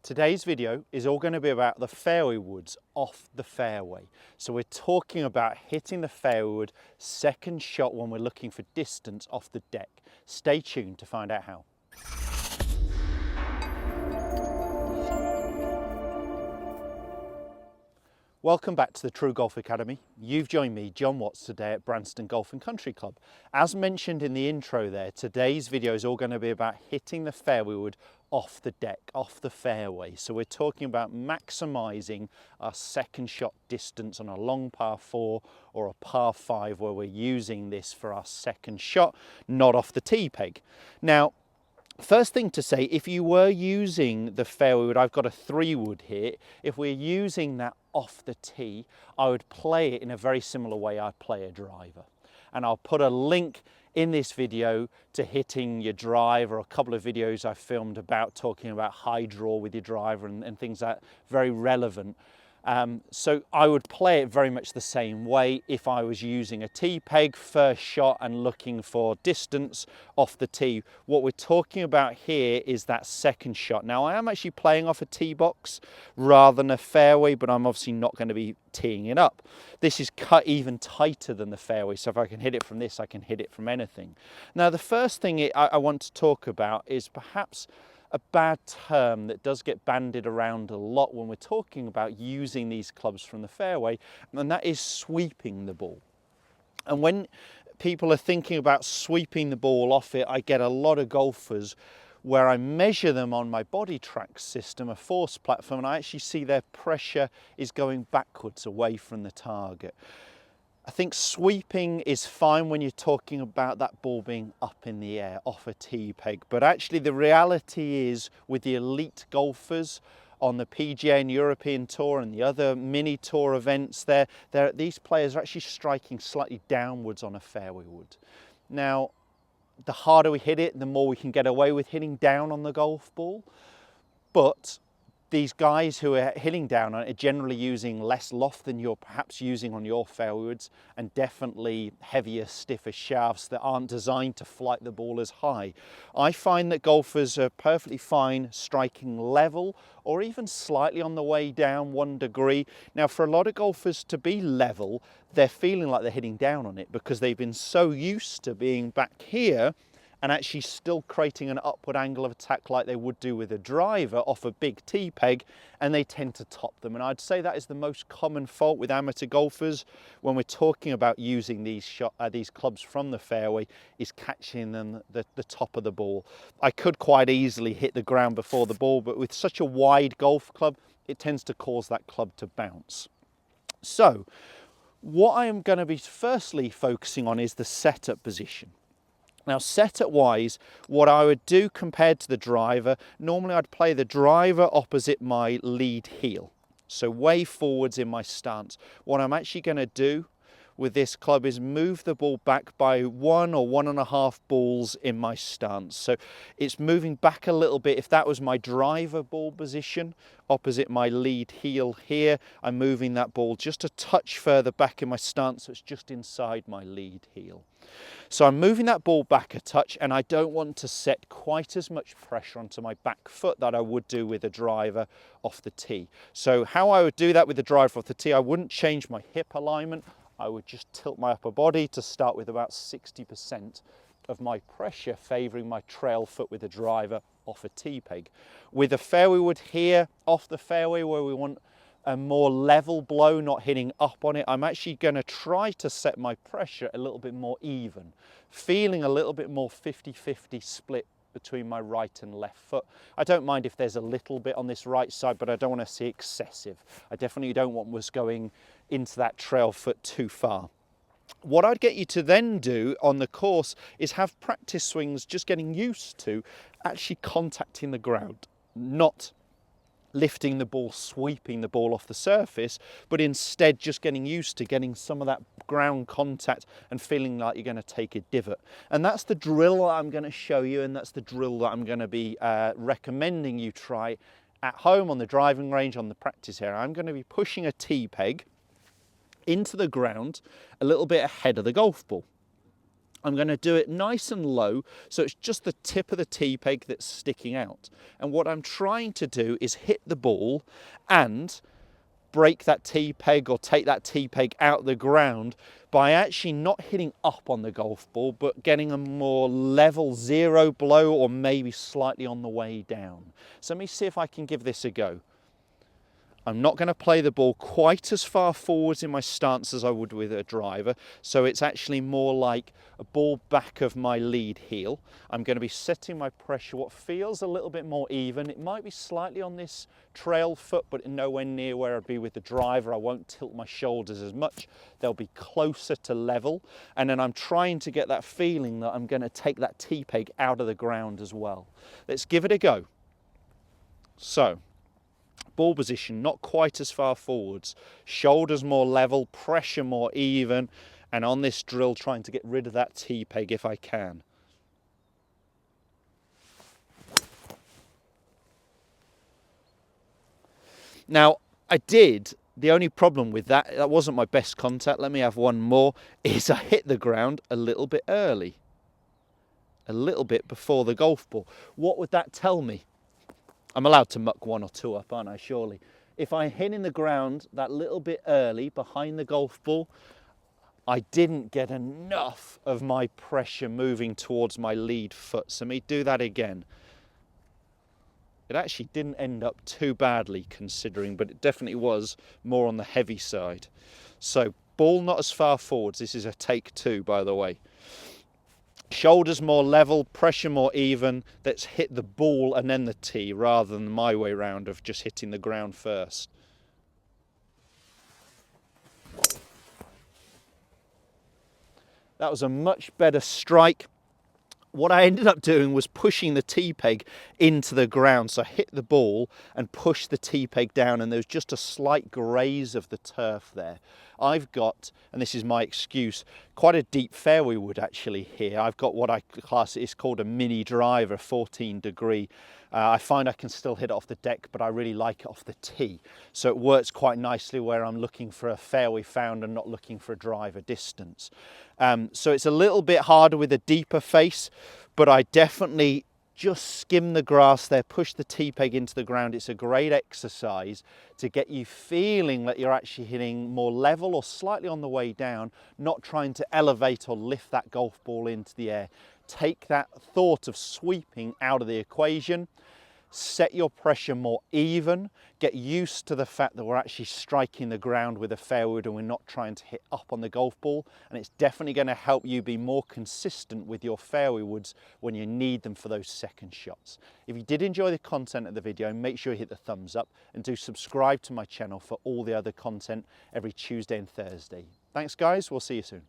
Today's video is all going to be about the fairway woods off the fairway. So we're talking about hitting the fairway wood second shot when we're looking for distance off the deck. Stay tuned to find out how. Welcome back to the TruGolf Academy. You've joined me, Jon Watts, today at Branston Golf and Country Club. As mentioned in the intro there, today's video is all going to be about hitting the fairway wood off the deck, off the fairway. So we're talking about maximising our second shot distance on a long par 4 or a par 5 where we're using this for our second shot, not off the tee peg. Now, first thing to say, if you were using the fairway wood, I've got a 3-wood here. If we're using that off the tee, I would play it in a very similar way I'd play a driver. And I'll put a link in this video to hitting your driver, or a couple of videos I filmed about talking about high draw with your driver and things that are very relevant. So I would play it very much the same way if I was using a tee peg, first shot and looking for distance off the tee. What we're talking about here is that second shot. Now I am actually playing off a tee box rather than a fairway, but I'm obviously not going to be teeing it up. This is cut even tighter than the fairway, so if I can hit it from this, I can hit it from anything. Now the first thing I want to talk about is perhaps a bad term that does get bandied around a lot when we're talking about using these clubs from the fairway, and that is sweeping the ball. And when people are thinking about sweeping the ball off it, I get a lot of golfers where I measure them on my body track system, a force platform, and I actually see their pressure is going backwards away from the target. I think sweeping is fine when you're talking about that ball being up in the air off a tee peg, but actually the reality is with the elite golfers on the PGA and European Tour and the other mini tour events these players are actually striking slightly downwards on a fairway wood. Now, the harder we hit it, the more we can get away with hitting down on the golf ball, but these guys who are hitting down on it are generally using less loft than you're perhaps using on your fairway woods, and definitely heavier, stiffer shafts that aren't designed to flight the ball as high. I find that golfers are perfectly fine striking level or even slightly on the way down 1 degree. Now for a lot of golfers to be level, they're feeling like they're hitting down on it because they've been so used to being back here and actually still creating an upward angle of attack like they would do with a driver off a big tee peg, and they tend to top them. And I'd say that is the most common fault with amateur golfers when we're talking about using these clubs from the fairway, is catching them the top of the ball. I could quite easily hit the ground before the ball, but with such a wide golf club, it tends to cause that club to bounce. So what I am going to be firstly focusing on is the setup position. Now setup wise, what I would do compared to the driver, normally I'd play the driver opposite my lead heel, so way forwards in my stance. What I'm actually going to do with this club is move the ball back by 1 or 1.5 balls in my stance. So it's moving back a little bit. If that was my driver ball position opposite my lead heel here, I'm moving that ball just a touch further back in my stance, so it's just inside my lead heel. So I'm moving that ball back a touch, and I don't want to set quite as much pressure onto my back foot that I would do with a driver off the tee. So how I would do that with the driver off the tee, I wouldn't change my hip alignment. I would just tilt my upper body to start with about 60% of my pressure favouring my trail foot with a driver off a tee peg. With a fairway wood here off the fairway where we want a more level blow, not hitting up on it, I'm actually going to try to set my pressure a little bit more even, feeling a little bit more 50-50 split between my right and left foot. I don't mind if there's a little bit on this right side, but I don't want to see excessive. I definitely don't want us going into that trail foot too far. What I'd get you to then do on the course is have practice swings, just getting used to actually contacting the ground, not lifting the ball, sweeping the ball off the surface, but instead just getting used to getting some of that ground contact and feeling like you're going to take a divot. And that's the drill that I'm going to show you, and that's the drill that I'm going to be recommending you try at home on the driving range, on the practice area. I'm going to be pushing a tee peg into the ground a little bit ahead of the golf ball. I'm going to do it nice and low, so it's just the tip of the tee peg that's sticking out. And what I'm trying to do is hit the ball and break that tee peg or take that tee peg out of the ground by actually not hitting up on the golf ball, but getting a more level zero blow or maybe slightly on the way down. So let me see if I can give this a go. I'm not going to play the ball quite as far forwards in my stance as I would with a driver, so it's actually more like a ball back of my lead heel. I'm going to be setting my pressure what feels a little bit more even. It might be slightly on this trail foot, but nowhere near where I'd be with the driver. I won't tilt my shoulders as much. They'll be closer to level, and then I'm trying to get that feeling that I'm going to take that tee peg out of the ground as well. Let's give it a go. So, ball position not quite as far forwards, shoulders more level, pressure more even, and on this drill trying to get rid of that tee peg if I can. Now the only problem with that wasn't my best contact, let me have one more, is I hit the ground a little bit early. A little bit before the golf ball. What would that tell me? I'm allowed to muck one or two up, aren't I, surely? If I hit in the ground that little bit early behind the golf ball, I didn't get enough of my pressure moving towards my lead foot. So let me do that again. It actually didn't end up too badly considering, but it definitely was more on the heavy side. So ball not as far forwards. This is a take two, by the way. Shoulders more level, pressure more even. Let's hit the ball and then the tee rather than my way round of just hitting the ground first. That was a much better strike. What I ended up doing was pushing the tee peg into the ground. So I hit the ball and pushed the tee peg down, and there was just a slight graze of the turf there. I've got, and this is my excuse, quite a deep fairway wood actually here. I've got what I class is called a mini driver, 14 degree. I find I can still hit it off the deck, but I really like it off the tee. So it works quite nicely where I'm looking for a fairway found and not looking for a driver distance. So it's a little bit harder with a deeper face, but I definitely just skim the grass there, push the tee peg into the ground. It's a great exercise to get you feeling that you're actually hitting more level or slightly on the way down, not trying to elevate or lift that golf ball into the air. Take that thought of sweeping out of the equation. Set your pressure more even, get used to the fact that we're actually striking the ground with a fairway and we're not trying to hit up on the golf ball, and it's definitely going to help you be more consistent with your fairway woods when you need them for those second shots. If you did enjoy the content of the video, make sure you hit the thumbs up and do subscribe to my channel for all the other content every Tuesday and Thursday. Thanks guys, we'll see you soon.